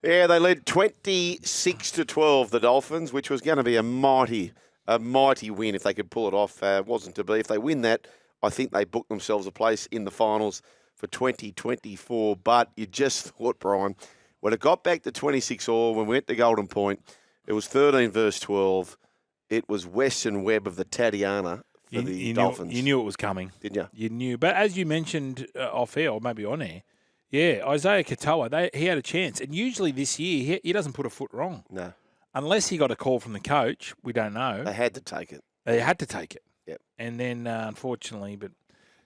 Yeah, they led 26-12, the Dolphins, which was going to be a mighty win if they could pull it off. Wasn't to be. If they win that, I think they book themselves a place in the finals for 2024. But you just thought, Brian, when it got back to 26-all, when we went to Golden Point, it was 13 versus 12. It was Weston Webb of the Tatiana for the Dolphins. You knew it was coming. Didn't you? You knew. But as you mentioned off air, or maybe on air, yeah, Isaiah Katoa, he had a chance. And usually this year, he doesn't put a foot wrong. No. Unless he got a call from the coach, we don't know. They had to take it. They had to take it. Yep. And then, unfortunately, but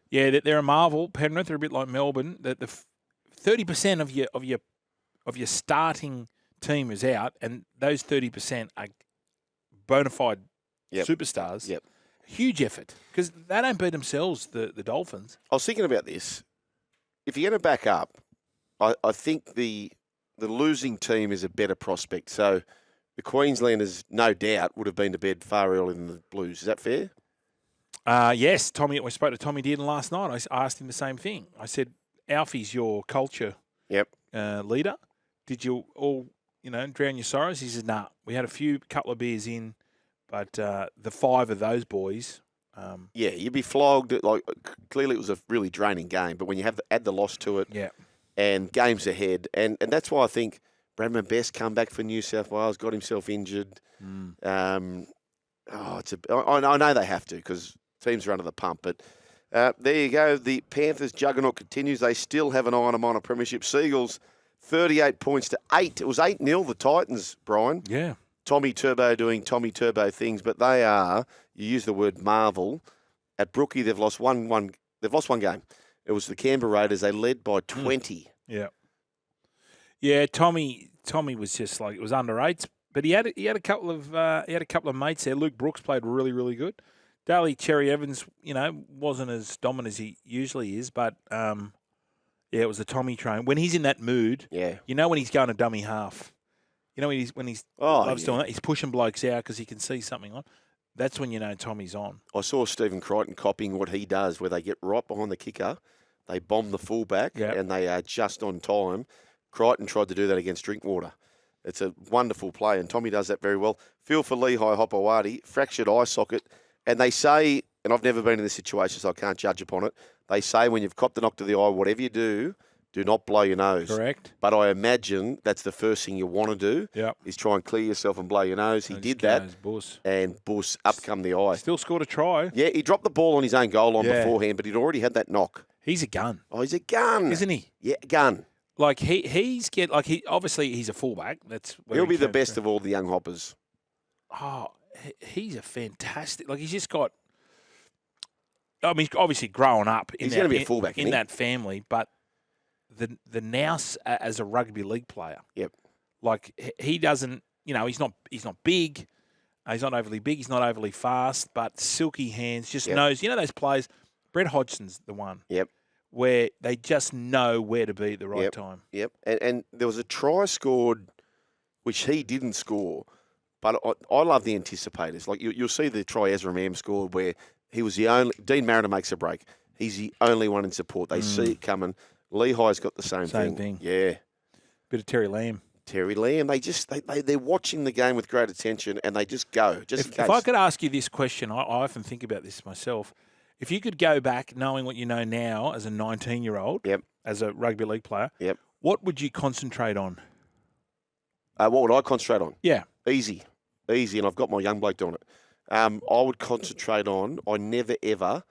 yeah, they're a marvel. Penrith are a bit like Melbourne. That the 30% of your starting team is out, and those 30% are bona fide superstars. Yep. Huge effort because they don't beat themselves. The Dolphins. I was thinking about this. If you're going to back up, I think the losing team is a better prospect. So the Queenslanders, no doubt, would have been to bed far earlier than the Blues. Is that fair? Yes, Tommy. We spoke to Tommy Dearden last night. I asked him the same thing. I said, "Alfie's your culture leader. Did you all, drown your sorrows?" He said, "Nah. We had a couple of beers in, but the five of those boys." You'd be flogged. Like clearly, it was a really draining game. But when you add the loss to it, and games ahead, and that's why I think Bradman Best come back for New South Wales, got himself injured. I know they have to because teams are under the pump. But there you go. The Panthers juggernaut continues. They still have an eye on them on a premiership. Seagulls 38 points to 8. It was 8-0 the Titans, Brian. Yeah. Tommy Turbo doing Tommy Turbo things, but they are, you use the word marvel. At Brookie, they've lost one game. It was the Canberra Raiders. They led by 20. Yeah. Yeah, Tommy was just like, it was under 8s, but he had a couple of mates there. Luke Brooks played really, really good. Daly Cherry Evans, wasn't as dominant as he usually is, but it was the Tommy train. When he's in that mood, when he's going to dummy half. When he's doing that, he's pushing blokes out because he can see something on. That's when you know Tommy's on. I saw Stephen Crichton copying what he does, where they get right behind the kicker, they bomb the fullback, and they are just on time. Crichton tried to do that against Drinkwater. It's a wonderful play, and Tommy does that very well. Feel for Lehigh Hopewadi, fractured eye socket, and they say, and I've never been in this situation, so I can't judge upon it, they say when you've copped the knock to the eye, whatever you do not blow your nose. Correct. But I imagine that's the first thing you want to do is try and clear yourself and blow your nose. He did that, and Buss, up come the eye. Still scored a try. Yeah, he dropped the ball on his own goal line beforehand, but he'd already had that knock. He's a gun. Oh, he's a gun. Isn't he? Yeah, gun. Like, he's a fullback. He'll be the best of all the young hoppers. Oh, he's a fantastic. Like, he's just got. I mean, obviously growing up he's going to be a fullback in that family, but the nous as a rugby league player. Yep. Like, he doesn't. He's not big. He's not overly big. He's not overly fast, but silky hands. Just knows. Those players. Brett Hodgson's the one. Yep. Where they just know where to be at the right time. Yep. And there was a try scored, which he didn't score, but I love the anticipators. Like you'll see the try Ezra Mam scored where he was the only. Dean Mariner makes a break. He's the only one in support. They see it coming. Lehigh's got the same thing. Yeah. Bit of Terry Lamb. They're watching the game with great attention and they just go. If I could ask you this question, I often think about this myself. If you could go back knowing what you know now as a 19-year-old, as a rugby league player, what would you concentrate on? What would I concentrate on? Yeah. Easy, and I've got my young bloke doing it. I would concentrate on, I never, ever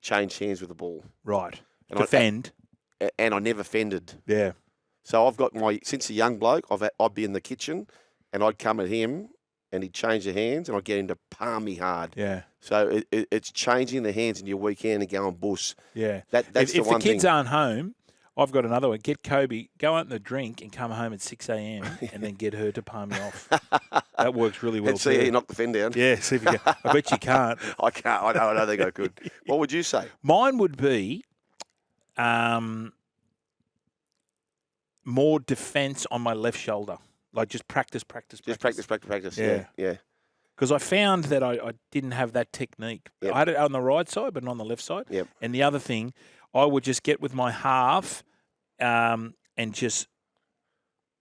changed hands with the ball. Right. And defend. And I never fended. Yeah. So I've got since a young bloke, I'd be in the kitchen and I'd come at him and he'd change the hands and I'd get him to palm me hard. Yeah. So it's changing the hands in your weekend and going Buss. Yeah. That's the one thing. If the kids aren't home, I've got another one. Get Kobe, go out and drink and come home at 6 a.m. and then get her to palm me off. That works really well. And see how you knock the fen down. Yeah, see if you can. I bet you can't. I can't. I don't think I could. What would you say? Mine would be more defence on my left shoulder. Like just practice. Just practice. Yeah. Because I found that I didn't have that technique. Yep. I had it on the right side, but not on the left side. Yep. And the other thing, I would just get with my half and just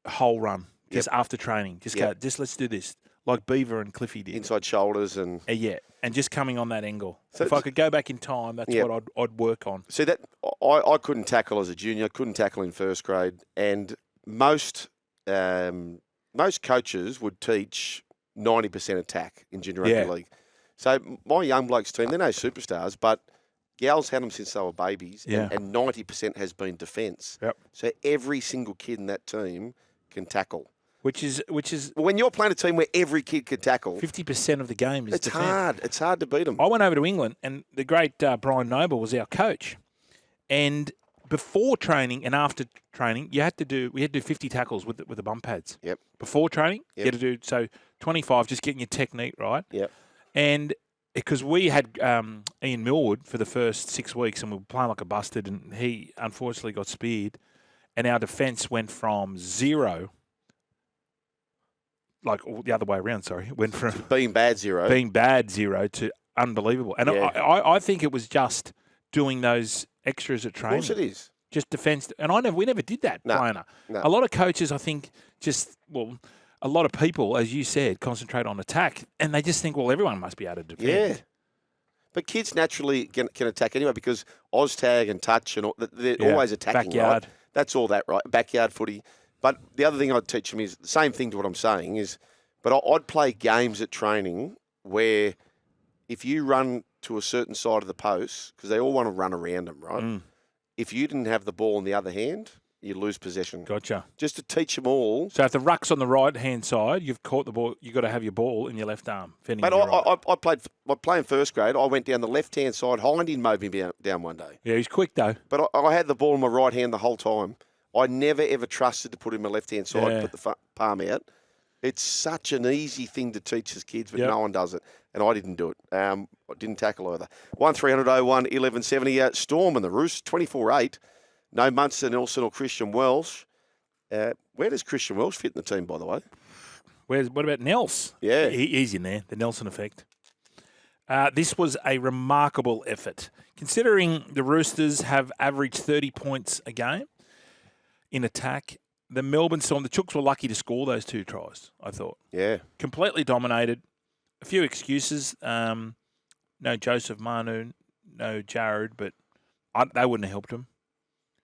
whole run just after training. Just go, let's do this, like Beaver and Cliffy did. Inside shoulders and and just coming on that angle. So if I could go back in time, that's what I'd work on. See that I couldn't tackle as a junior, couldn't tackle in first grade, and most coaches would teach 90% attack in junior rugby league. So my young blokes team, they're no superstars, but Gal's had them since they were babies, and 90% has been defence. Yep. So every single kid in that team can tackle. Which is when you're playing a team where every kid can tackle, 50% of the game is defence. Hard. It's hard to beat them. I went over to England, and the great Brian Noble was our coach. And before training and after training, we had to do 50 tackles with the bump pads. Yep. Before training, you had to do 25, just getting your technique right. Yep. And because we had Ian Millwood for the first 6 weeks, and we were playing like a busted, and he unfortunately got speared, and our defence went from zero. Like the other way around, went from being bad zero to unbelievable. And I think it was just doing those extras at training. Of course it is. Just defence. And we never did that, Plainer. No. A lot of coaches, I think, a lot of people, as you said, concentrate on attack, and they just think, well, everyone must be able to defend. Yeah. But kids naturally can attack anyway because Oztag and touch and all, they're always attacking. Backyard. Right? That's all that, right? Backyard footy. But the other thing I'd teach them is the same thing to what I'm saying is, but I'd play games at training where if you run to a certain side of the post, because they all want to run around them, right? Mm. If you didn't have the ball in the other hand, you lose possession. Gotcha. Just to teach them all. So if the ruck's on the right-hand side, you've caught the ball, you've got to have your ball in your left arm. But I played in first grade. I went down the left-hand side. Hindy mowed me down one day. Yeah, he's quick, though. But I had the ball in my right hand the whole time. I never, ever trusted to put it in my left-hand side, put the palm out. It's such an easy thing to teach as kids, but no one does it. And I didn't do it. I didn't tackle either. 1300 01 1170. Storm and the Roosters, 24-8. No Munster, Nelson or Christian Welsh. Where does Christian Welsh fit in the team, by the way? What about Nels? Yeah. He's in there, the Nelson effect. This was a remarkable effort. Considering the Roosters have averaged 30 points a game in attack, the Melbourne Storm, the Chooks were lucky to score those 2 tries, I thought. Yeah. Completely dominated. A few excuses. No Joseph Manu, no Jared, but they wouldn't have helped him.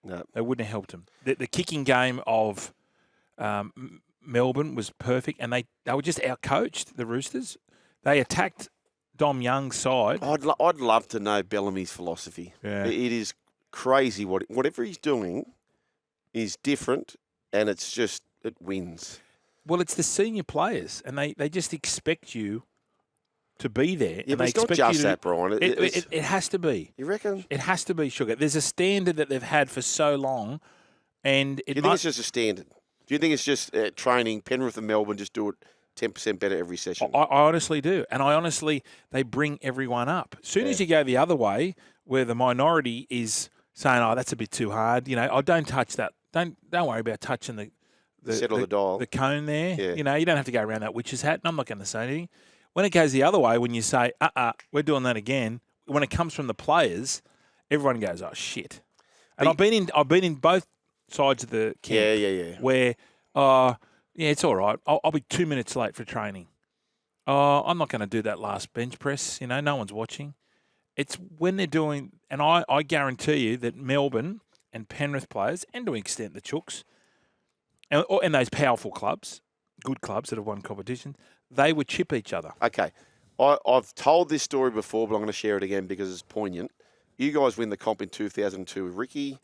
No. They wouldn't have helped him. The kicking game of Melbourne was perfect, and they were just outcoached, the Roosters. They attacked Dom Young's side. I'd love to know Bellamy's philosophy. Yeah. It is crazy. Whatever he's doing is different, and it's just, it wins. Well, it's the senior players, and they just expect you to be there. Yeah, and but it's not just that, Brian. It has to be. You reckon? It has to be, Sugar. There's a standard that they've had for so long, and Do you think it's just a standard? Do you think it's just training? Penrith and Melbourne just do it 10% better every session? I honestly do. And they bring everyone up. As soon as you go the other way, where the minority is saying, oh, that's a bit too hard, don't touch that. Don't worry about touching the cone there. Yeah. You don't have to go around that witch's hat. And I'm not going to say anything. When it goes the other way, when you say, we're doing that again, when it comes from the players, everyone goes, oh, shit. And I've been in both sides of the camp. Yeah. Where, it's all right. I'll be 2 minutes late for training. I'm not going to do that last bench press. No one's watching. It's when they're doing, and I guarantee you that Melbourne and Penrith players, and to an extent the Chooks, and those powerful clubs, good clubs that have won competitions, they would chip each other. Okay. I've told this story before, but I'm going to share it again because it's poignant. You guys win the comp in 2002 with Ricky.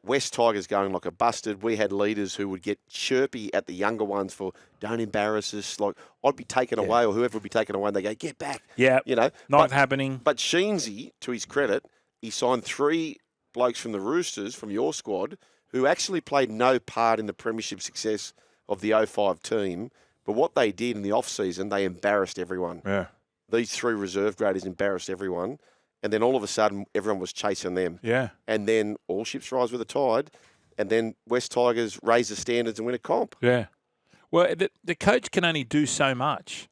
West Tigers going like a busted. We had leaders who would get chirpy at the younger ones for don't embarrass us. Like I'd be taken away or whoever would be taken away and they go, get back. Yeah. Not happening. But Sheensy, to his credit, he signed 3 blokes from the Roosters, from your squad, who actually played no part in the premiership success of the 05 team. But what they did in the off-season, they embarrassed everyone. Yeah. These 3 reserve graders embarrassed everyone. And then all of a sudden, everyone was chasing them. Yeah. And then all ships rise with the tide. And then West Tigers raise the standards and win a comp. Yeah. Well, the coach can only do so much.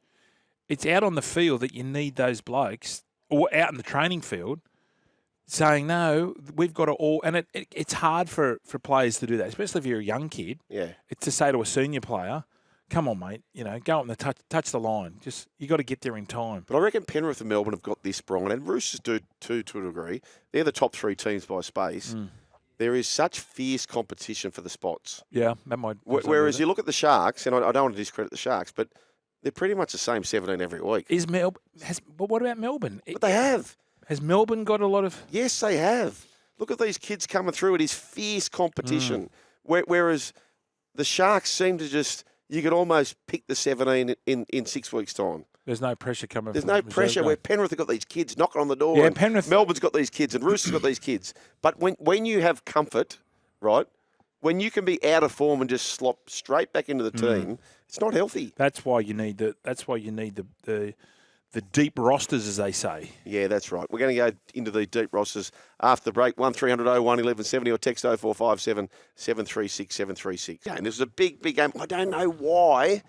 It's out on the field that you need those blokes, or out in the training field, saying, no, we've got to all – and it's hard for players to do that, especially if you're a young kid. Yeah. It's to say to a senior player, come on, mate, go up and touch the line. Just you got to get there in time. But I reckon Penrith and Melbourne have got this, Brian, and Roosters do too, to a degree. They're the top 3 teams by space. There is such fierce competition for the spots. Yeah, that might. Whereas you look at the Sharks, and I don't want to discredit the Sharks, but they're pretty much the same 17 every week. But what about Melbourne? But they have. Has Melbourne got a lot of? Yes, they have. Look at these kids coming through. It is fierce competition. Whereas the Sharks seem to just, you could almost pick the 17 in 6 weeks' time. There's no pressure coming. There's no pressure where Penrith have got these kids knocking on the door. Yeah, and Penrith. Melbourne's got these kids and Roosters got these kids. But when you have comfort, right, when you can be out of form and just slop straight back into the team, it's not healthy. That's why you need the deep rosters, as they say. Yeah, that's right. We're going to go into the deep rosters after the break. 1300 01 1170 or text 0457 736 736. And this is a big, big game. I don't know why.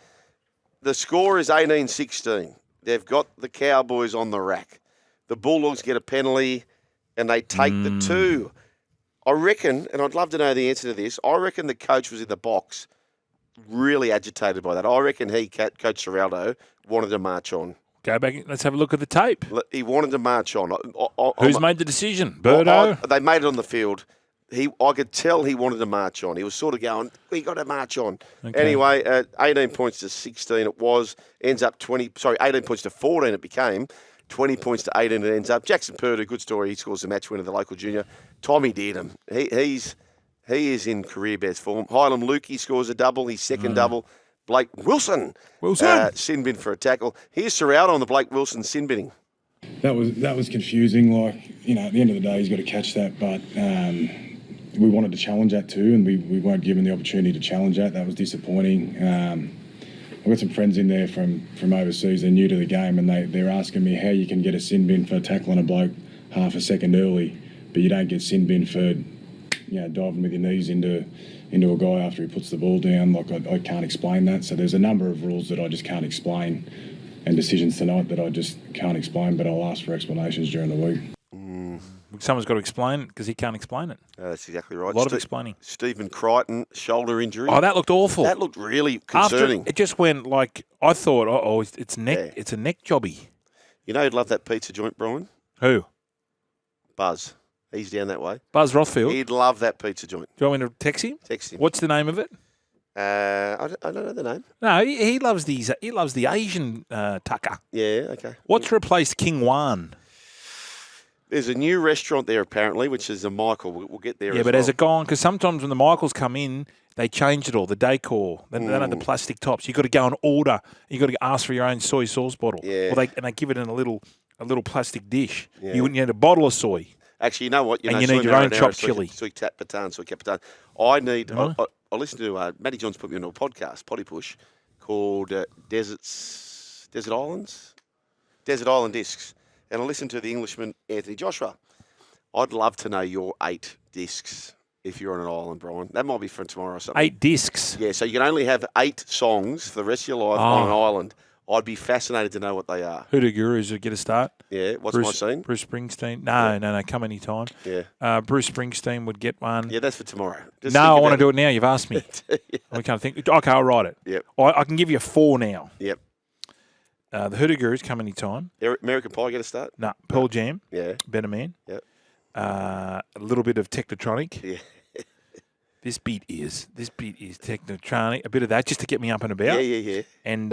The score is 18-16. They've got the Cowboys on the rack. The Bulldogs get a penalty and they take the 2. I reckon, and I'd love to know the answer to this, I reckon the coach was in the box really agitated by that. I reckon Coach Serraldo, wanted to march on. Go back. Let's have a look at the tape. He wanted to march on. Who's made the decision? Birdo? They made it on the field. I could tell he wanted to march on. He was sort of going, we got to march on. Okay. Anyway, 18 points to 16 it was. Ends up 18 points to 14 it became. 20 points to 18 it ends up. Jackson Purdy, good story. He scores the match winner, the local junior. Tommy Dearden. He is in career best form. Hylam Lukey scores a double, his second double. Blake Wilson. Sin bin for a tackle. Here's Serraldo on the Blake Wilson sin binning. That was confusing. At the end of the day, he's got to catch that. But we wanted to challenge that too, and we weren't given the opportunity to challenge that. That was disappointing. I've got some friends in there from overseas. They're new to the game, and they're asking me how you can get a sin bin for tackling a bloke half a second early, but you don't get sin bin for diving with your knees into a guy after he puts the ball down. I can't explain that. So there's a number of rules that I just can't explain, and decisions tonight that I just can't explain, but I'll ask for explanations during the week. Someone's got to explain it because he can't explain it. That's exactly right. A lot of explaining. Stephen Crichton, shoulder injury. Oh, that looked awful. That looked really concerning. It just went I thought, it's neck. Yeah. It's a neck jobby. You know who'd love that pizza joint, Brian? Who? Buzz. He's down that way. Buzz Rothfield? He'd love that pizza joint. Do you want me to text him? Text him. What's the name of it? I don't know the name. No, he loves the Asian tucker. Yeah, okay. What's replaced King Wan? There's a new restaurant there apparently, which is a Michael. We'll get there. Yeah, but has it gone? Because sometimes when the Michaels come in, they change it all. The decor, they don't have the plastic tops. You got to go and order. You got to ask for your own soy sauce bottle. Yeah. And they give it in a little plastic dish. Yeah. You wouldn't get a bottle of soy. Actually, you know what? You need your own chopped chili. Soy capatan. I need. I listened to Matty Johns put me on a podcast, Potty Push, called Desert Island Discs. And I listened to the Englishman, Anthony Joshua. I'd love to know your 8 discs if you're on an island, Brian. That might be for tomorrow or something. 8 discs? Yeah, so you can only have 8 songs for the rest of your life on an island. I'd be fascinated to know what they are. Hoodoo Gurus would get a start. Yeah, what's my scene? Bruce Springsteen. No, come anytime. Yeah. Bruce Springsteen would get one. Yeah, that's for tomorrow. I want to do it now. You've asked me. I can't think. Okay, I'll write it. Yep. I can give you 4 now. Yep. The Hoodoo Gurus come anytime. American Pie get a start? No. Pearl Jam. Yeah. Better Man. Yep. A little bit of Technotronic. Yeah. This beat is Technotronic. A bit of that just to get me up and about. Yeah. And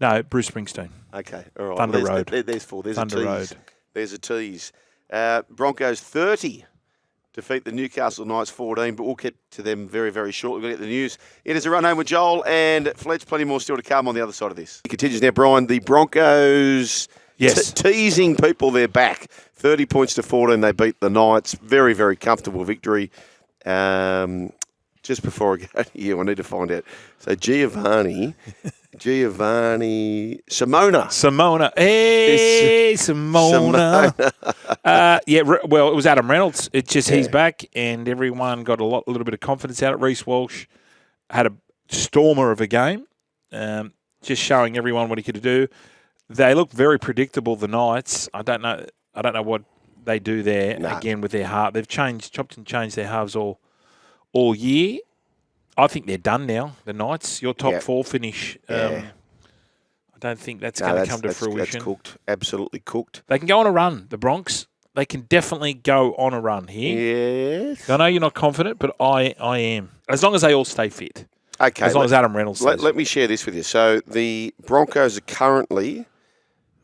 no, Bruce Springsteen. Okay, all right. Thunder Road. There's 4. There's Thunder a tease. Road. There's a tease. Broncos 30 defeat the Newcastle Knights 14, but we'll get to them very, very shortly. We'll get the news. It is a run home with Joel and Fletch. Plenty more still to come on the other side of this. It continues now, Brian. The Broncos teasing people they're back. 30 points to 14. They beat the Knights. Very, very comfortable victory. Just before I go to you, I need to find out. So Giovanni, Simona. Hey, Simona. Well, it was Adam Reynolds. It's just he's back, and everyone got a little bit of confidence out of it. Reece Walsh had a stormer of a game, just showing everyone what he could do. They look very predictable, the Knights. I don't know what they do there again with their half. They've chopped and changed their halves all year. I think they're done now. The Knights, your top four finish. I don't think that's going to come to fruition. That's cooked. Absolutely cooked. They can go on a run. The Bronx. They can definitely go on a run here. Yes. I know you're not confident, but I am. As long as they all stay fit. Okay. As long as Adam Reynolds stays let me share this with you. So the Broncos are currently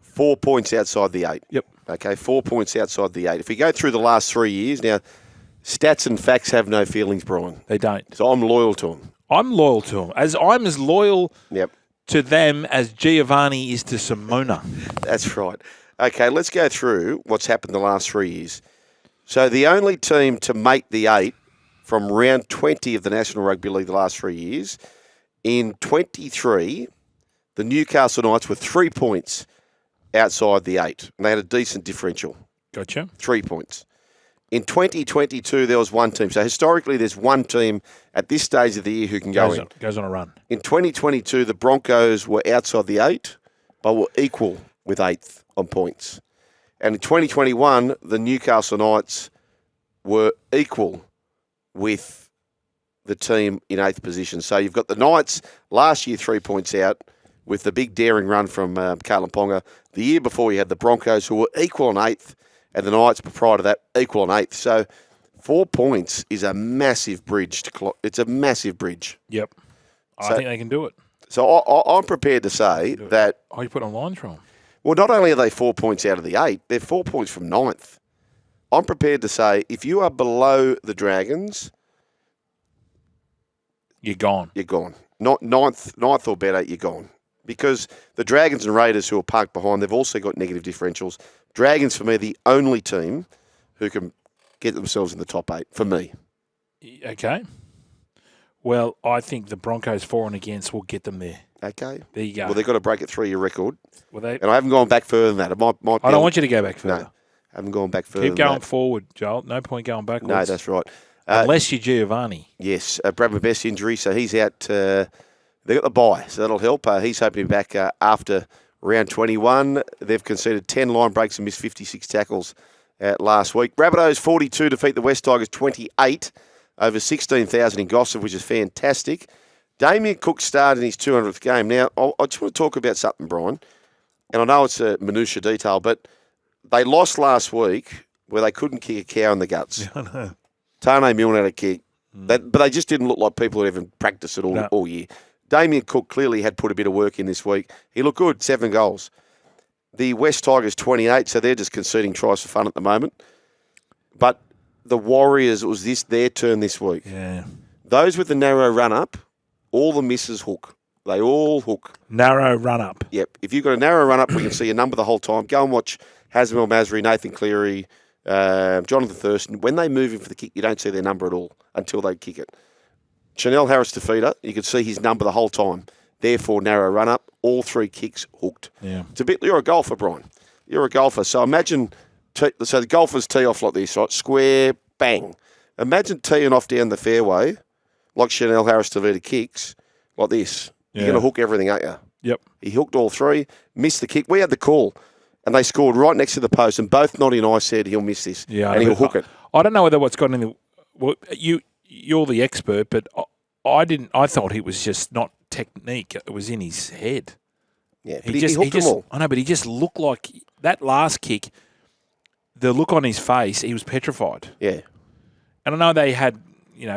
4 points outside the 8. Yep. Okay, 4 points outside the 8. If we go through the last 3 years, now, stats and facts have no feelings, Brian. They don't. So I'm loyal to them. I'm loyal to them. I'm as loyal Yep. to them as Giovanni is to Simona. That's right. Okay, let's go through what's happened the last 3 years. So the only team to make the 8 from round 20 of the National Rugby League the last 3 years, in 23, the Newcastle Knights were 3 points outside the 8. And they had a decent differential. Gotcha. 3 points. In 2022, there was one team. So historically, there's one team at this stage of the year who can go in. Goes on a run. In 2022, the Broncos were outside the 8, but were equal with 8th on points. And in 2021, the Newcastle Knights were equal with the team in 8th position. So you've got the Knights last year 3 points out with the big daring run from Carlin Ponga. The year before, you had the Broncos who were equal on 8th, and the Knights prior to that equal on 8th. So 4 points is a massive bridge. It's a massive bridge. Yep. I think they can do it. So I'm prepared to say that... Oh, you put on lines from? Well, not only are they 4 points out of the 8, they're 4 points from 9th. I'm prepared to say if you are below the Dragons... You're gone. You're gone. Not ninth or better, you're gone. Because the Dragons and Raiders who are parked behind, they've also got negative differentials. Dragons, for me, the only team who can get themselves in the top 8, for me. Okay. Well, I think the Broncos for and against will get them there. Okay. There you go. Well, they've got to break a 3-year record. And I haven't gone back further than that. It might I don't want you to go back further. No, I haven't gone back further Keep than going that. forward, Joel. No point going backwards. No, that's right. Unless you're Giovanni. Yes, Bradman Best injury, so he's out. They got the bye, so that'll help. He's hoping to be back after round 21. They've conceded 10 line breaks and missed 56 tackles last week. Rabbitohs 42 defeat the West Tigers 28 over 16,000 in Gossip, which is fantastic. Damien Cook started in his 200th game. Now, I just want to talk about something, Brian, and I know it's a minutiae detail, but they lost last week where they couldn't kick a cow in the guts. I know. Tane Milne had a kick, but they just didn't look like people who even practiced it all year. Damien Cook clearly had put a bit of work in this week. He looked good, 7 goals. The West Tigers 28, so they're just conceding tries for fun at the moment. But the Warriors, it was their turn this week. Yeah. Those with the narrow run-up, all the misses hook. They all hook. Narrow run-up. Yep. If you've got a narrow run-up, we can see your number the whole time. Go and watch Hazem El Masri, Nathan Cleary, Jonathan Thurston. When they move in for the kick, you don't see their number at all until they kick it. Chanel Harris-Tafita, you can see his number the whole time. Therefore, narrow run-up, all 3 kicks hooked. Yeah. It's a bit. You're a golfer, Brian. You're a golfer. So imagine, so the golfers tee off like this, right? Square, bang. Imagine teeing off down the fairway like Chanel Harris-Tafita kicks like this. You're going to hook everything, aren't you? Yep. He hooked all 3, missed the kick. We had the call, and they scored right next to the post, and both Noddy and I said he'll miss this, and he'll hook it. I don't know whether what's got in the... Well, you're the expert, but I didn't. I thought it was just not technique. It was in his head. Yeah, but he hooked them all. I know, but he just looked like that last kick. The look on his face, he was petrified. Yeah. And I know they had,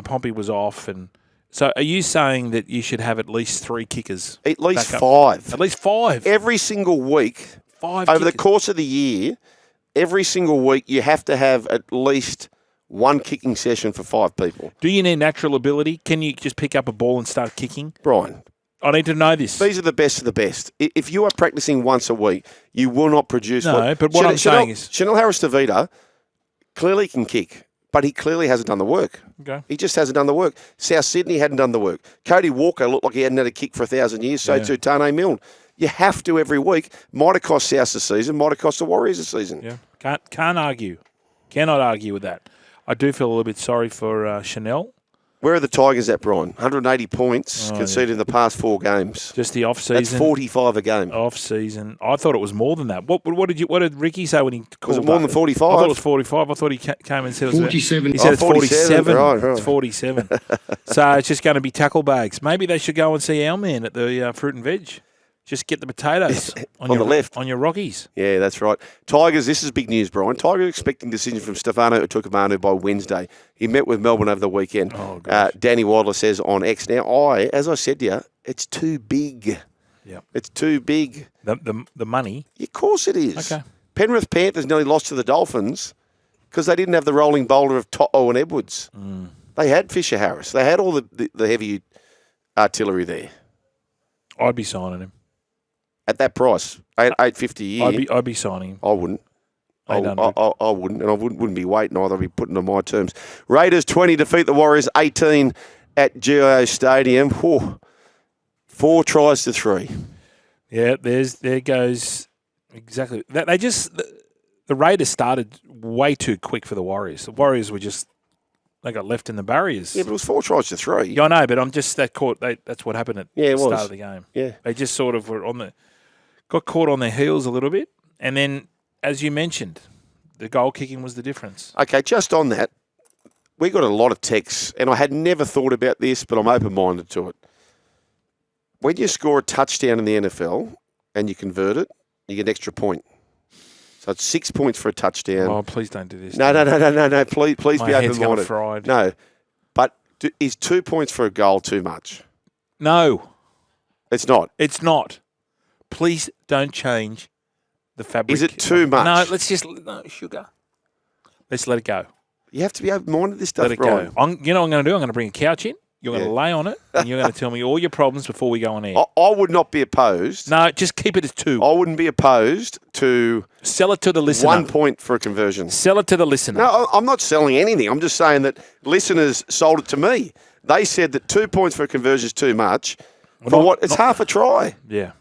Pompey was off, and so are you saying that you should have at least 3 kickers? At least 5. At least 5. Every single week, 5 over kickers. the course of the year, every single week you have to have at least 1 kicking session for 5 people. Do you need natural ability? Can you just pick up a ball and start kicking? Brian, I need to know this. these are the best of the best. If you are practicing once a week, you will not produce... But what I'm saying is... Chanel Harris-Tavita clearly can kick, but he clearly hasn't done the work. Okay. He just hasn't done the work. South Sydney hadn't done the work. Cody Walker looked like he hadn't had a kick for 1,000 years, so too Tane Milne. You have to every week. Might have cost South a season, might have cost the Warriors a season. Yeah. Can't argue. Cannot argue with that. I do feel a little bit sorry for Chanel. Where are the Tigers at, Brian? 180 points conceded in the past 4 games. Just the off season. That's 45 a game. Off season. I thought it was more than that. What did Ricky say when he called? Was it more than 45? I thought it was 45. I thought he came and said it was 47. He said it's 47. Right. It's 47. So it's just going to be tackle bags. Maybe they should go and see our man at the fruit and veg. Just get the potatoes on the left. On your Rockies. Yeah, that's right. Tigers, this is big news, Brian. Tigers expecting decision from Stefano Utoikamanu by Wednesday. He met with Melbourne over the weekend. Oh, Danny Wadler says on X. Now, as I said to you, it's too big. Yep. It's too big. The money? Of course it is. Okay. Penrith Panthers nearly lost to the Dolphins because they didn't have the rolling boulder of To'o and Edwards. They had Fisher Harris. They had all the heavy artillery there. I'd be signing him. At that price, $850 a year. I'd be signing him. I wouldn't. I wouldn't, and I wouldn't be waiting either. I'd be putting on my terms. Raiders 20 defeat the Warriors 18 at GIO Stadium. Whew. 4 tries to 3. Yeah, there goes exactly. The Raiders started way too quick for the Warriors. The Warriors they got left in the barriers. Yeah, but it was 4 tries to 3. Yeah, I know, but that's what happened at the start of the game. Yeah, they just sort of got caught on their heels a little bit, and then, as you mentioned, the goal kicking was the difference. Okay, just on that, we got a lot of texts, and I had never thought about this, but I'm open-minded to it. When you score a touchdown in the NFL and you convert it, you get an extra point. So it's 6 points for a touchdown. Oh, please don't do this. No. Please My be head's gonna open-minded. fried. No, but is 2 points for a goal too much? No, It's not. it's not. Please don't change the fabric. Is it too much? No, sugar. Let's let it go. You have to be open-minded to this stuff, Let it Brian. go. You know what I'm going to do? I'm going to bring a couch in. You're going to lay on it, and you're going to tell me all your problems before we go on air. I would not be opposed. No, just keep it as 2. I wouldn't be opposed to Sell it to the listener. 1 point for a conversion. Sell it to the listener. No, I'm not selling anything. I'm just saying that listeners sold it to me. They said that 2 points for a conversion is too much. It's half a try. Yeah.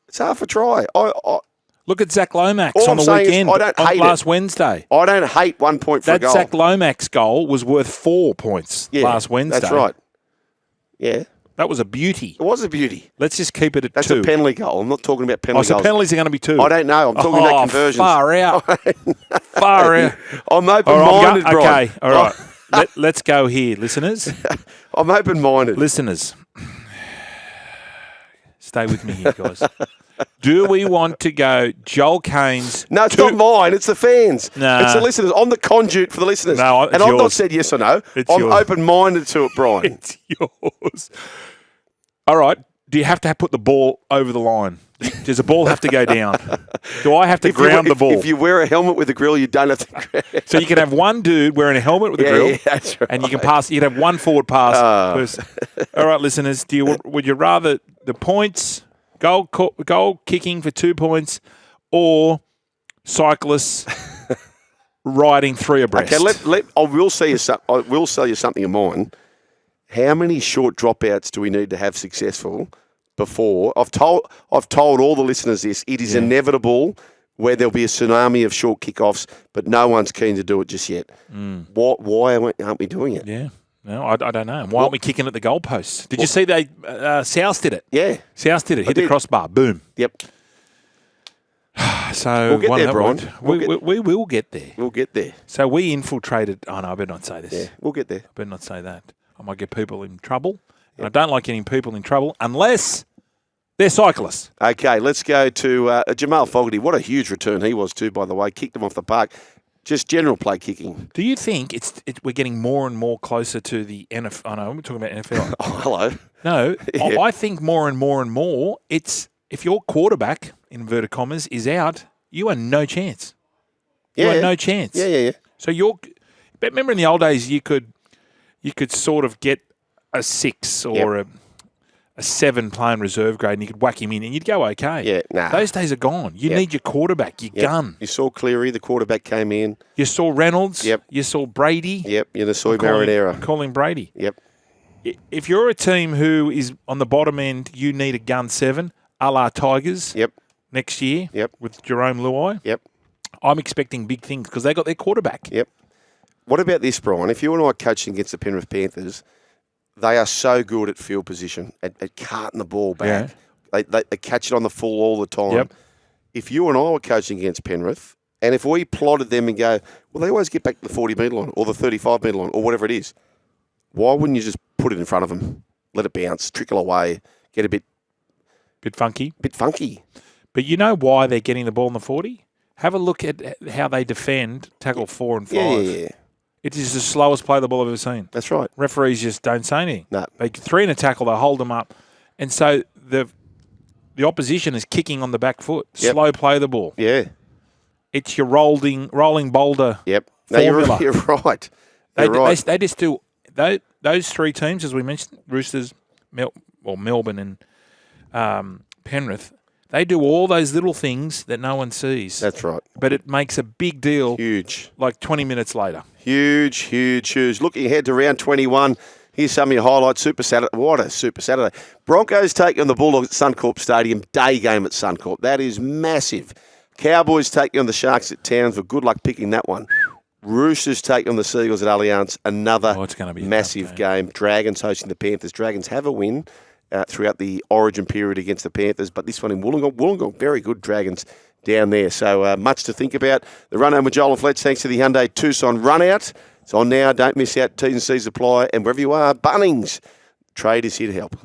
It's half a try. Look at Zach Lomax All on I'm the saying is weekend. I don't hate last it. Wednesday. I don't hate 1 point for a That goal. Zach Lomax goal was worth 4 points last Wednesday. That's right. Yeah. That was a beauty. It was a beauty. Let's just keep it at That's 2. a penalty goal. I'm not talking about penalty So goals. penalties are going to be 2. I don't know. I'm talking about conversions. Far out. Far out. I'm open-minded, Brian. Okay, all right. Let's go here, listeners. I'm open-minded. Listeners, stay with me here, guys. Do we want to go Joel Kane's? No, it's not mine. It's the fans. Nah. It's the listeners. I'm the conduit for the listeners. No, it's and I've not yours. said yes or no. It's I'm yours. open-minded to it, Brian. It's yours. All right. Do you have to put the ball over the line? Does the ball have to go down? Do I have to ground the ball? If you wear a helmet with a grill, you don't have to ground. So you can have one dude wearing a helmet with a grill, that's right. and you can pass. You can have one forward pass. Person. All right, listeners. Would you rather the points, goal kicking for 2 points, or cyclists riding 3 abreast? Okay, I will sell you something of mine. How many short dropouts do we need to have successful before? I've told all the listeners this. It is inevitable where there'll be a tsunami of short kickoffs, but no one's keen to do it just yet. Why aren't we doing it? Yeah. No, I don't know. Why aren't we kicking at the goalposts? Did you see South did it? Yeah. South did it. Hit the crossbar. Boom. Yep. So We'll get there, Brian. We will get there. We'll get there. So we infiltrated. Oh no, I better not say this. Yeah, we'll get there. I better not say that. I might get people in trouble. And I don't like getting people in trouble unless they're cyclists. Okay, let's go to Jamal Fogarty. What a huge return he was too, by the way. Kicked him off the park. Just general play kicking. Do you think we're getting more and more closer to the NFL? Oh, no, we're talking about NFL. Oh, hello. No, Yeah. I think more and more, it's if your quarterback, inverted commas, is out, you are no chance. You Yeah. are no chance. Yeah. So but remember in the old days you could sort of get a 6 or a 7 playing reserve grade and you could whack him in and you'd go okay. Yeah, nah. Those days are gone. You need your quarterback, your gun. You saw Cleary, the quarterback came in. You saw Reynolds. Yep. You saw Brady. Yep, you saw I'm Marinara. calling Brady. Yep. If you're a team who is on the bottom end, you need a gun 7, a la Tigers Yep. next year Yep. with Jerome Luai. Yep. I'm expecting big things because they got their quarterback. Yep. What about this, Brian? If you and I are coaching against the Penrith Panthers, They are so good at field position, at carting the ball back. They catch it on the full all the time. Yep. If you and I were coaching against Penrith, and if we plotted them and go, well, they always get back to the 40-metre line or the 35-metre line or whatever it is, why wouldn't you just put it in front of them, let it bounce, trickle away, get a bit funky? Bit funky. But you know why they're getting the ball in the 40? Have a look at how they defend tackle 4 and 5. Yeah. It is the slowest play the ball I've ever seen. That's right. Referees just don't say anything. No. They 3 in a tackle, they hold them up. And so the opposition is kicking on the back foot. Yep. Slow play the ball. Yeah. It's your rolling boulder Yep. No, formula. you're right. They just do those 3 teams, as we mentioned, Roosters, Melbourne and Penrith, they do all those little things that no one sees. That's right. But it makes a big deal. Huge. Like 20 minutes later. Huge. Looking ahead to round 21. Here's some of your highlights. Super Saturday. What a Super Saturday. Broncos taking on the Bulldogs at Suncorp Stadium. Day game at Suncorp. That is massive. Cowboys taking on the Sharks at Townsville. Good luck picking that one. Roosters taking on the Seagulls at Allianz. Another it's gonna be a massive tough game. Dragons hosting the Panthers. Dragons have a win throughout the origin period against the Panthers, but this one in Wollongong, very good Dragons down there. So much to think about. The run home with Joel and Fletch, thanks to the Hyundai Tucson run out. It's on now. Don't miss out. T's and C's apply. And wherever you are, Bunnings. Trade is here to help.